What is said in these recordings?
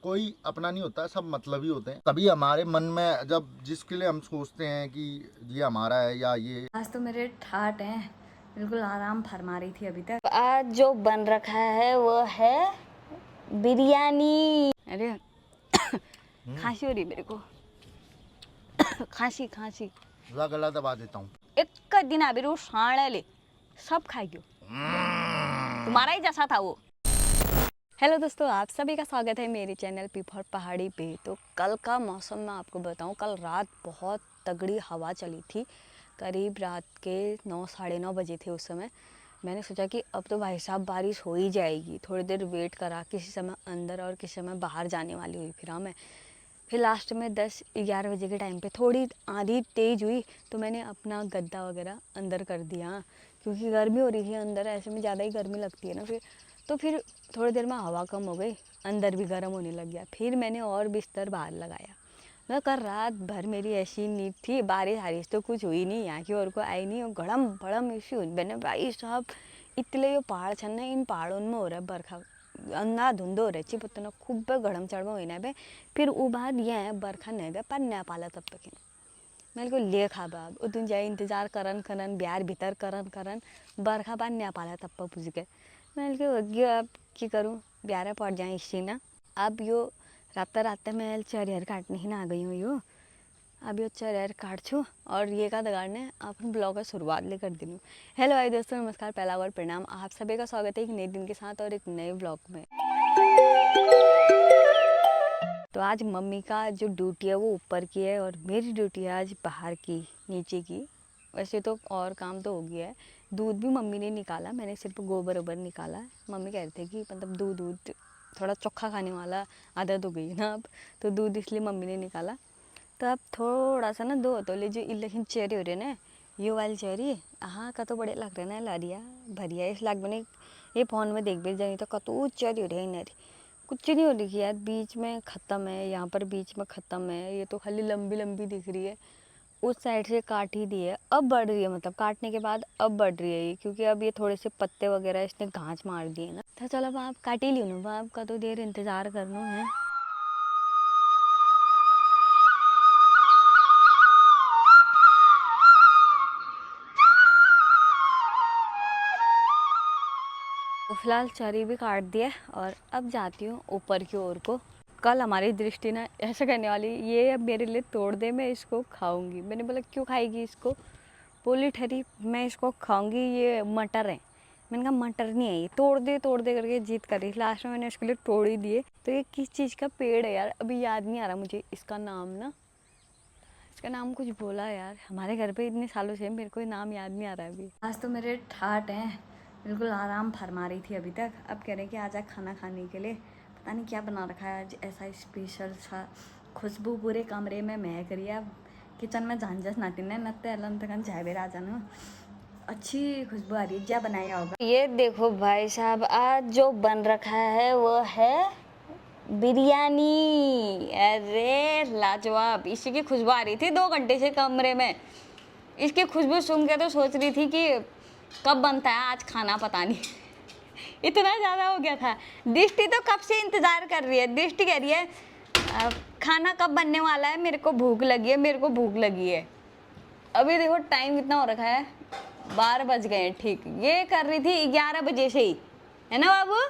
कोई अपना नहीं होता, सब मतलबी होते हैं। तभी हमारे मन में जब जिसके लिए हम सोचते हैं कि ये हमारा है या ये। आज तो मेरे ठाट हैं, बिल्कुल आराम फरमा रही थी अभी तक। आज जो बन रखा है वो है बिरयानी। अरे खांसी हो रही मेरे को। खांसी खांसी गला दबा देता हूँ। एक दिन अभी रो साढ़े ले सब खाई गयो, तुम्हारा ही जैसा था वो। हेलो दोस्तों, आप सभी का स्वागत है मेरे चैनल पी फॉर पहाड़ी पे। तो कल का मौसम मैं आपको बताऊं, कल रात बहुत तगड़ी हवा चली थी। करीब रात के 9 साढ़े 9 बजे थे उस समय। मैंने सोचा कि अब तो भाई साहब बारिश हो ही जाएगी, थोड़ी देर वेट करा, किसी समय अंदर और किसी समय बाहर जाने वाली हुई। फिर लास्ट में 10-11 बजे के टाइम पे थोड़ी आंधी तेज़ हुई तो मैंने अपना गद्दा वगैरह अंदर कर दिया, क्योंकि गर्मी हो रही है अंदर, ऐसे में ज़्यादा ही गर्मी लगती है ना। फिर थोड़ी देर में हवा कम हो गई, अंदर भी गर्म होने लग गया। फिर मैंने और बिस्तर बाहर लगाया। मैं कल रात भर मेरी ऐसी नींद थी, बारिश तो कुछ हुई नहीं, यहाँ की और को आई नहीं, और गड़म भड़म इसी हुई। मैंने भाई साहब इतने पहाड़ छन, इन पहाड़ों में हो रहा है बरखा, अंधा धुंध हो रही पता खूब गड़म चढ़वा हुई बे। फिर वो बात यह है बरखा नहीं गया पर नया पाला तब तक मेरे को ले खा बाब उतन जाए इंतजार करन बिहार भीतर करन बरखा बाद नया पाला तब पर पूछ गए। मैं गयो अब की करूँ, ब्यारे पड़ जाए इसी ना। अब यो रात मैं चरियर काटने ही ना आ गई हूँ। यो अब यो चरियर काट छू और ये का दगाड़ने अपन ब्लॉग का शुरुआत ले कर दी हूँ। हेलो भाई दोस्तों, नमस्कार, पहला और प्रणाम। आप सभी का स्वागत है एक नए दिन के साथ और एक नए ब्लॉग में। तो आज मम्मी का जो ड्यूटी है वो ऊपर की है और मेरी ड्यूटी है आज बाहर की, नीचे की। वैसे तो और काम तो हो गया है, दूध भी मम्मी ने निकाला, मैंने सिर्फ गोबर ओबर निकाला है। मम्मी कह रहे थे कि मतलब दूध थोड़ा चोखा खाने वाला आदत हो गई है ना अब, तो दूध इसलिए मम्मी ने निकाला। तो अब थोड़ा सा ना 2 तोले जो इलेक्शन चेरी हो रहे ना, ये वाली चेरी हाँ का तो बड़े लग रहे ना, लारिया भरिया इस लाग बने ये फोन में देख भी जाए तो कतू चेरी हो रही है, कुछ नहीं हो रही यार, बीच में ख़त्म है, यहाँ पर बीच में ख़त्म है, ये तो खाली लंबी लंबी दिख रही है। उस साइड से काट ही दी है, अब बढ़ रही है, मतलब काटने के बाद अब बढ़ रही है ये, क्योंकि अब ये थोड़े से पत्ते वगैरह इसने घास मार दिए ना। तो चलो अब आप काट ही लियो ना, आपका तो देर इंतज़ार करना है। तो फिलहाल चरी भी काट दिया और अब जाती हूँ ऊपर की ओर को। कल हमारी दृष्टि ना ऐसा करने वाली, ये अब मेरे लिए तोड़ दे, मैं इसको खाऊंगी। मैंने बोला क्यों खाएगी इसको, बोली ठहरी मैं इसको खाऊंगी, ये मटर है। मैंने कहा मटर नहीं है, ये तोड़ दे करके जिद करी। लास्ट में मैंने इसके लिए तोड़ ही दिए। तो ये किस चीज़ का पेड़ है यार, अभी याद नहीं आ रहा मुझे इसका नाम ना, इसका नाम कुछ बोला यार, हमारे घर पे इतने सालों से मेरे को नाम याद नहीं आ रहा है अभी। आज तो मेरे ठाट हैं, बिल्कुल आराम फरमा रही थी अभी तक। अब कह रहे कि आजा खाना खाने के लिए, पता नहीं क्या बना रखा है आज ऐसा स्पेशल सा। खुशबू पूरे कमरे में महक रही है। अब किचन में झांझस नाती ने नत्ते अलन तक चाय बेरा जाना, अच्छी खुशबू आ रही है, क्या बनाया होगा। ये देखो भाई साहब, आज जो बन रखा है वो है बिरयानी। अरे लाजवाब, इसी की खुशबू आ रही थी 2 घंटे से कमरे में। इसकी खुशबू सुन के तो सोच रही थी कि कब बनता है आज खाना, पता नहीं इतना ज़्यादा हो गया था। दृष्टि तो कब से इंतज़ार कर रही है, दृष्टि कह रही है खाना कब बनने वाला है, मेरे को भूख लगी है, मेरे को भूख लगी है। अभी देखो टाइम कितना हो रखा है, 12 बज गए हैं ठीक। ये कर रही थी 11 बजे से ही, है ना बाबू।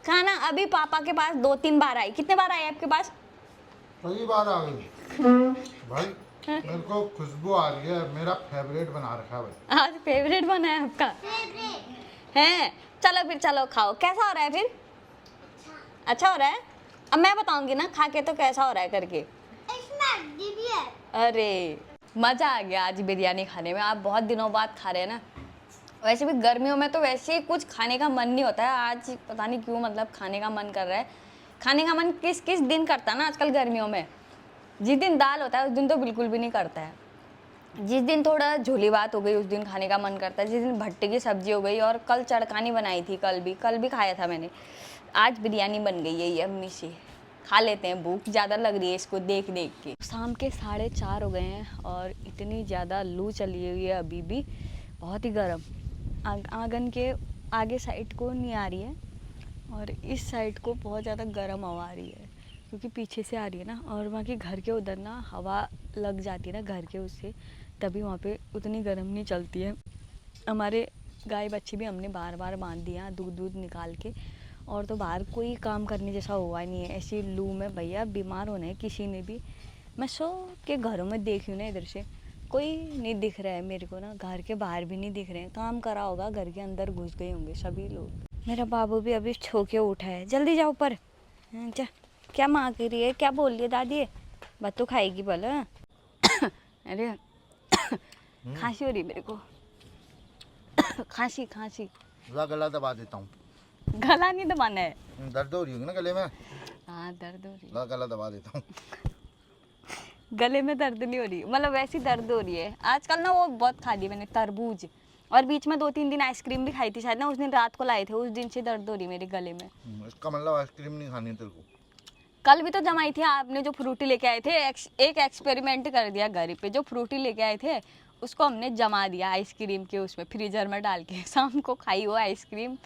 खाना अभी पापा के पास 2-3 बार आई। कितने बार आई आपके पास? कई बार आ गई भाई, मेरे को खुशबू आ रही है, मेरा फेवरेट बना रखा है भाई। आज फेवरेट बना है आपका है। चलो फिर चलो खाओ। कैसा हो रहा है फिर? अच्छा हो रहा है। अब मैं बताऊंगी ना खा के तो कैसा हो रहा है करके। इसमें दीदी है। अरे मजा आ गया आज बिरयानी खाने में। आप बहुत दिनों बाद खा रहे हैं ना। वैसे भी गर्मियों में तो वैसे ही कुछ खाने का मन नहीं होता है, आज पता नहीं क्यों मतलब खाने का मन कर रहा है। खाने का मन किस किस दिन करता है ना आजकल गर्मियों में, जिस दिन दाल होता है उस दिन तो बिल्कुल भी नहीं करता है। जिस दिन थोड़ा झोली बात हो गई उस दिन खाने का मन करता है। जिस दिन भट्टे की सब्जी हो गई, और कल चड़कानी बनाई थी, कल भी खाया था मैंने। आज बिरयानी बन गई है ये अम्मी से, खा लेते हैं, भूख ज़्यादा लग रही है इसको देख देख के। शाम के 4:30 हो गए हैं और इतनी ज़्यादा लू चली हुई है अभी भी, बहुत ही गर्म। आंगन के आगे साइड को नहीं आ रही है और इस साइड को बहुत ज़्यादा गर्म हवा आ रही है। क्योंकि पीछे से आ रही है ना, और वहाँ के घर के उधर ना हवा लग जाती है ना घर के उससे, तभी वहाँ पे उतनी गर्म नहीं चलती है। हमारे गाय बच्चे भी हमने बार बार बांध दिया दूध दूध निकाल के, और तो बाहर कोई काम करने जैसा हुआ नहीं है। ऐसी लू में भैया बीमार होना है किसी ने भी। मैं सब के घरों में देख रही हूँ ना, इधर से कोई नहीं दिख रहा है मेरे को ना, घर के बाहर भी नहीं दिख रहे हैं। काम करा होगा, घर के अंदर घुस गए होंगे सभी लोग। मेरा बाबू भी अभी छो के उठा है, जल्दी जाओ ऊपर। जा, क्या मांग रही है, क्या बोल रही है दादी? बात तो खाएगी बोला। अरे खांसी हो रही मेरे को, खांसी खांसी। गला दबा देता हूँ। गला नहीं दबाना है। दर्द हो रही होगी ना गले में। हाँ दर्द हो रही है। गला दबा देता हूँ। गले में दर्द नहीं हो रही, मतलब वैसी दर्द हो रही है। आजकल ना वो बहुत खा ली मैंने तरबूज, और बीच में 2-3 दिन आइसक्रीम भी खाई थी शायद ना, उस दिन रात को लाए थे, उस दिन से दर्द हो रही मेरे गले में। इसका मतलब आइसक्रीम नहीं खानी तेरे को। कल भी तो जमाई थी आपने, जो फ्रूटी लेके आए थे। एक एक्सपेरिमेंट कर दिया घर पे, जो फ्रूटी लेके आए थे उसको हमने जमा दिया आइसक्रीम के उसमें फ्रीजर में डाल के। शाम को खाई वो आइसक्रीम,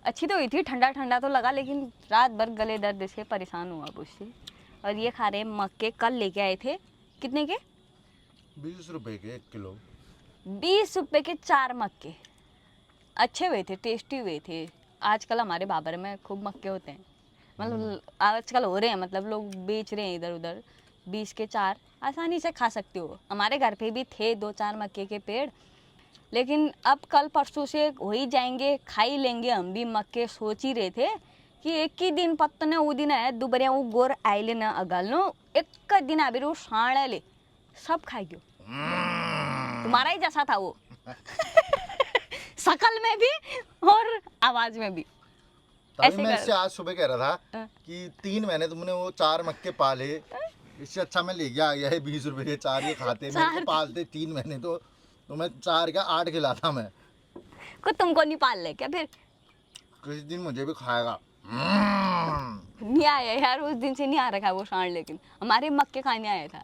अच्छी तो हुई थी, ठंडा ठंडा तो लगा, लेकिन रात भर गले दर्द से परेशान हुआ अब उससे। और ये खा रहे मक्के, कल लेके आए थे। कितने के? 20 रुपए के 1 किलो। 20 रुपए के 4 मक्के। अच्छे हुए थे, टेस्टी हुए थे। आजकल हमारे बाबर में खूब मक्के होते हैं, मतलब आजकल हो रहे हैं, मतलब लोग बेच रहे हैं इधर उधर। 20 के 4 आसानी से खा सकते हो। हमारे घर पे भी थे 2-4 मक्के के पेड़, लेकिन अब कल परसों से हो ही जाएंगे, खा ही लेंगे हम भी मक्के। सोच ही रहे थे कि एक ही दिन पत्तने वो दिन है दुबरिया वो गोर आइले ना अगलनो, एक दिन आबे रो साण ले सब खाई गयो। तुम्हारा ही जैसा था वो। शकल में भी और आवाज में भी। तभी मैं इससे आज सुबह कह रहा था हाँ। कि 3 महीने तुमने वो 4 मक्के पाले, इससे अच्छा मैं ले गया ये 20 रुपए के 4 ये खाते। मेरे को पालते 3 महीने तो मैं 4 का 8 खिलाता मैं। को तुमको नहीं पाल ले क्या फिर? किसी दिन मुझे भी खाएगा। नहीं आया यार, उस दिन से नहीं आ रखा वो सांड, लेकिन हमारे मक्के खाने आया था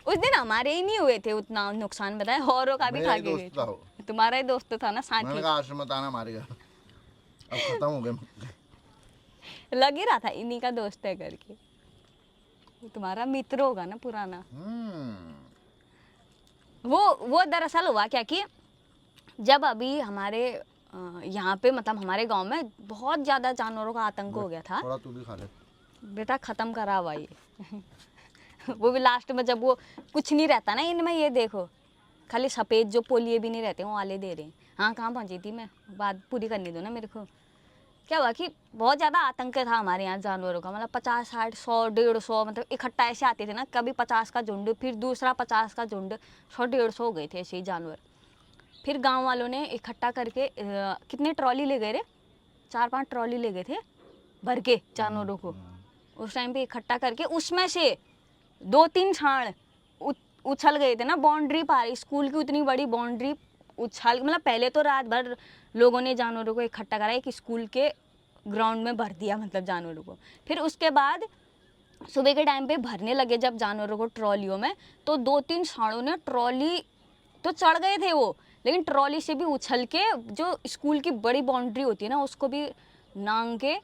उस दिन। हमारे ही नहीं हुए थे उतना नुकसान, बताए औरों का भी मेरा खा ही के गए दोस्त था वो। थे। तुम्हारा ही दोस्त था ना मैंने साथी। कहा आश्रम मत आना हमारे घर, अब खत्म हो गए मक्के। लग ही रहा था इन्हीं का दोस्त है करके। वो तुम्हारा मित्र होगा ना पुराना। वो दरअसल हुआ क्या कि जब अभी हमारे यहाँ पे, मतलब हमारे गांव में बहुत ज़्यादा जानवरों का आतंक हो गया था। थोड़ा तू भी खा ले बेटा, ख़त्म करा हुआ ये। वो भी लास्ट में जब वो कुछ नहीं रहता ना इनमें, ये देखो खाली सफ़ेद जो पोलिए भी नहीं रहते वो वाले दे रहे हैं। हाँ, कहाँ पहुँची थी मैं, बात पूरी करने दो ना मेरे को। क्या हुआ कि बहुत ज़्यादा आतंक था हमारे यहाँ जानवरों का, मतलब 50, 60, 100, 150, मतलब इकट्ठा ऐसे आते थे ना, कभी 50 का झुंड, फिर दूसरा 50 का झुंड, 100, 150 हो गए थे ऐसे ही जानवर। फिर गांव वालों ने इकट्ठा करके कितने ट्रॉली ले गए रे, 4-5 ट्रॉली ले गए थे भर के जानवरों को। उस टाइम पे इकट्ठा करके उसमें से 2-3 सांड उछल गए थे ना बाउंड्री पार, स्कूल की उतनी बड़ी बाउंड्री उछल, मतलब पहले तो रात भर लोगों ने जानवरों को इकट्ठा करा, एक स्कूल के ग्राउंड में भर दिया, मतलब जानवरों को। फिर उसके बाद सुबह के टाइम पे भरने लगे जब जानवरों को ट्रॉलियों में, तो 2-3 सांडों ने ट्रॉली तो चढ़ गए थे वो, लेकिन ट्रॉली से भी उछल के जो स्कूल की बड़ी बाउंड्री होती है ना उसको भी नांग के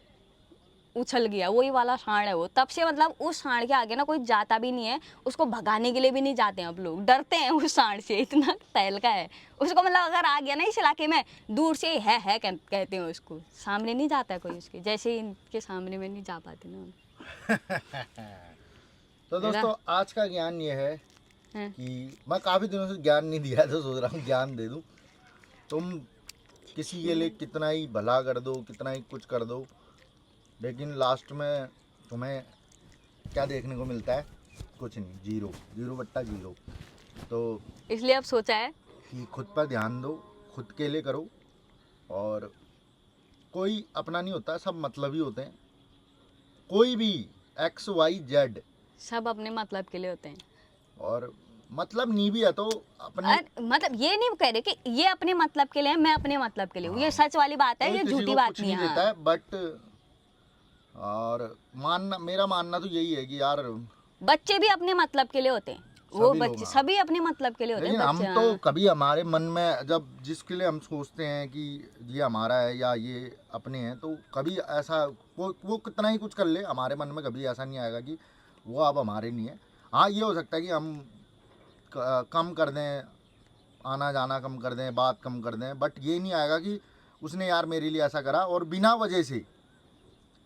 उछल गया। वही वाला सांड है वो। तब से मतलब उस सांड के आगे ना कोई जाता भी नहीं है, उसको भगाने के लिए भी नहीं जाते हैं अब लोग, डरते हैं उस सांड से, इतना तहलका है उसको। मतलब अगर आ गया ना इस इलाके में, दूर से है कहते हैं उसको, सामने नहीं जाता है कोई उसके, जैसे इनके सामने में नहीं जा पाते ना। तो दोस्तों आज का ज्ञान ये है कि मैं काफ़ी दिनों से ज्ञान नहीं दिया, तो सोच रहा हूँ ज्ञान दे दूँ। तुम किसी के लिए कितना ही भला कर दो, कितना ही कुछ कर दो, लेकिन लास्ट में तुम्हें क्या देखने को मिलता है? कुछ नहीं, जीरो, 0/0। तो इसलिए अब सोचा है कि खुद पर ध्यान दो, खुद के लिए करो, और कोई अपना नहीं होता, सब मतलब ही होते हैं। कोई भी XYZ सब अपने मतलब के लिए होते हैं, और मतलब नहीं भी है तो अपने, मतलब ये नहीं कह रहे कि ये अपने मतलब के लिए है, मैं अपने मतलब के लिए हूँ। ये सच वाली बात है, ये झूठी बात नहीं है। देता है बट, और मानना, मेरा मानना तो यही है कि यार बच्चे भी अपने मतलब के लिए होते हैं, वो बच्चे सभी अपने मतलब के लिए होते हैं। लेकिन हम तो कभी हमारे मन में जब जिसके लिए हम सोचते हैं कि ये हमारा है या ये अपने हैं, तो कभी ऐसा वो कितना ही कुछ कर ले, हमारे मन में कभी ऐसा नहीं आएगा कि वो अब हमारे नहीं है। हाँ ये हो सकता है कि हम कम कर दें, आना जाना कम कर दें, बात कम कर दें, बट ये नहीं आएगा कि उसने यार मेरे लिए ऐसा करा और बिना वजह से,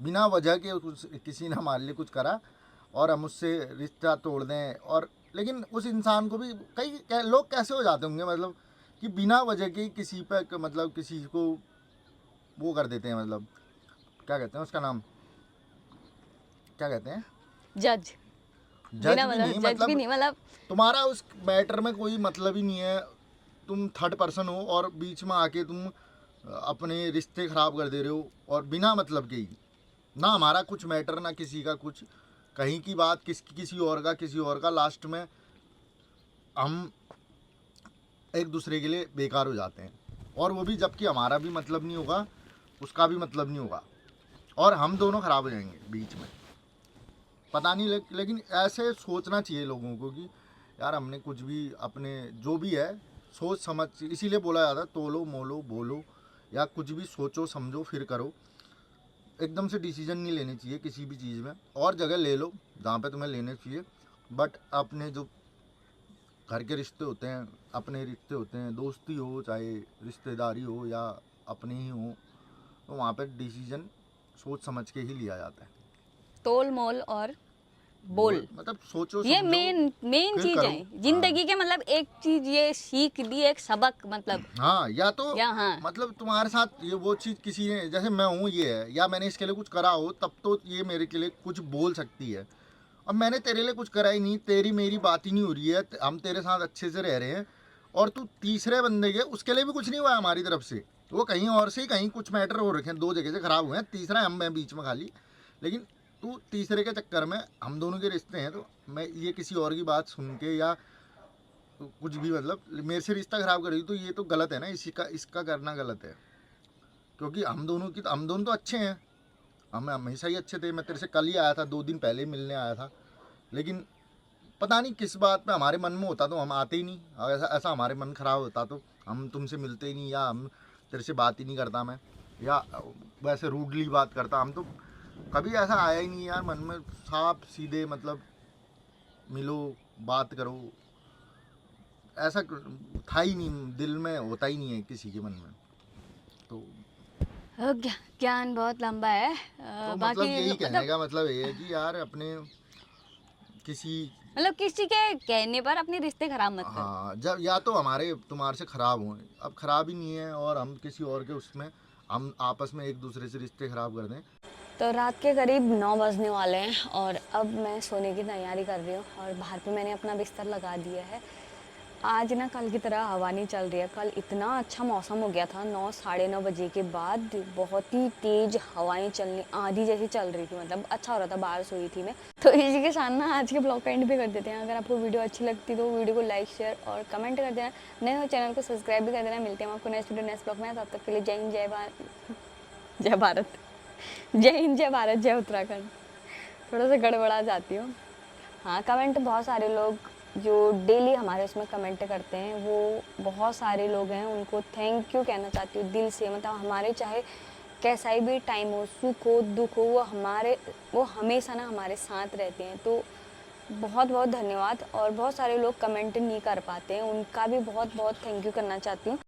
बिना वजह के किसी ने हमारे लिए कुछ करा और हम उससे रिश्ता तोड़ दें। और लेकिन उस इंसान को भी कई लोग कैसे हो जाते होंगे, मतलब कि बिना वजह के किसी पर मतलब किसी को वो कर देते हैं, मतलब क्या कहते हैं उसका नाम, क्या कहते हैं, जज। जज भी नहीं, जज भी नहीं, मतलब तुम्हारा उस मैटर में कोई मतलब ही नहीं है, तुम थर्ड पर्सन हो और बीच में आके तुम अपने रिश्ते खराब कर दे रहे हो और बिना मतलब के ही। ना हमारा कुछ मैटर ना किसी का कुछ, कहीं की बात किसी और का, लास्ट में हम एक दूसरे के लिए बेकार हो जाते हैं। और वो भी जबकि हमारा भी मतलब नहीं होगा, उसका भी मतलब नहीं होगा और हम दोनों ख़राब हो जाएंगे बीच में, पता नहीं। लेकिन ऐसे सोचना चाहिए लोगों को कि यार हमने कुछ भी अपने जो भी है सोच समझ, इसीलिए बोला जाता है तोलो मोलो बोलो, या कुछ भी सोचो समझो फिर करो। एकदम से डिसीजन नहीं लेने चाहिए किसी भी चीज़ में, और जगह ले लो जहाँ पे तुम्हें लेने चाहिए, बट अपने जो घर के रिश्ते होते हैं, अपने रिश्ते होते हैं, दोस्ती हो चाहे रिश्तेदारी हो या अपने ही हो, तो वहाँ पे डिसीजन सोच समझ के ही लिया जाता है। तोल मोल और बोल, मतलब सोचो ये समझो मेन फिर चीज करो। है जिंदगी के, मतलब एक चीज ये सीख दी, एक सबक, मतलब हाँ या तो हाँ मतलब तुम्हारे साथ ये वो चीज़ किसी ने, जैसे मैं हूँ ये है, या मैंने इसके लिए कुछ करा हो तब तो ये मेरे के लिए कुछ बोल सकती है। अब मैंने तेरे लिए कुछ करा ही नहीं, तेरी मेरी बात ही नहीं हो रही है, हम तेरे साथ अच्छे से रह रहे हैं और तू तीसरे बंदे के, उसके लिए भी कुछ नहीं हुआ हमारी तरफ से, वो कहीं और से ही कहीं कुछ मैटर हो रखे हैं, दो जगह से ख़राब हुए हैं, तीसरा हम मैं बीच में खाली। लेकिन तू तीसरे के चक्कर में हम दोनों के रिश्ते हैं, तो मैं ये किसी और की बात सुन के या कुछ भी मतलब मेरे से रिश्ता ख़राब कर रही, तो ये तो गलत है ना, इसका करना गलत है। क्योंकि हम दोनों तो अच्छे हैं, हम हमेशा ही अच्छे थे। मैं तेरे से कल ही आया था, 2 दिन पहले मिलने आया था, लेकिन पता नहीं किस बात पे हमारे मन में होता तो हम आते ही नहीं, और ऐसा हमारे मन खराब होता तो हम तुमसे मिलते ही नहीं, या हम तेरे से बात ही नहीं करता मैं, या वैसे रूडली बात करता, हम तो कभी ऐसा आया ही नहीं यार मन में, साफ सीधे मतलब मिलो बात करो, ऐसा था ही नहीं, दिल में होता ही नहीं है किसी के मन में। तो ज्ञान बहुत लंबा है। तो बाकी मतलब यही कहने मतलब का मतलब ये है कि यार अपने किसी, मतलब किसी के कहने पर अपने रिश्ते खराब मत करो। हाँ जब या तो हमारे तुम्हारे से ख़राब हों, अब ख़राब ही नहीं है और हम किसी और के उसमें हम आपस में एक दूसरे से रिश्ते ख़राब कर दें। तो रात के करीब 9 बजने वाले हैं और अब मैं सोने की तैयारी कर रही हूँ और बाहर पे मैंने अपना बिस्तर लगा दिया है। आज ना कल की तरह हवा नहीं चल रही है। कल इतना अच्छा मौसम हो गया था, 9 साढ़े 9 बजे के बाद बहुत ही तेज़ हवाएं चलनी, आंधी जैसी चल रही थी, मतलब अच्छा हो रहा था, बाहर सोई थी मैं। तो इसी के साथ ना आज के ब्लॉग का एंड भी कर देते हैं। अगर आपको वीडियो अच्छी लगती तो वीडियो को लाइक शेयर और कमेंट कर देना, नए हो चैनल को सब्सक्राइब भी कर देना। मिलते हैं आपको नेक्स्ट वीडियो नेक्स्ट ब्लॉग में, तब तक के लिए जय हिंद जय भारत, जय हिंद जय भारत जय उत्तराखंड। थोड़ा सा गड़बड़ा जाती हूँ। हाँ, कमेंट बहुत सारे लोग जो डेली हमारे उसमें कमेंट करते हैं, वो बहुत सारे लोग हैं, उनको थैंक यू कहना चाहती हूँ दिल से। मतलब हमारे चाहे कैसा ही भी टाइम हो, सुख हो दुख हो, वो हमेशा ना हमारे साथ रहते हैं। तो बहुत बहुत धन्यवाद। और बहुत सारे लोग कमेंट नहीं कर पाते हैं, उनका भी बहुत बहुत थैंक यू करना चाहती हूँ।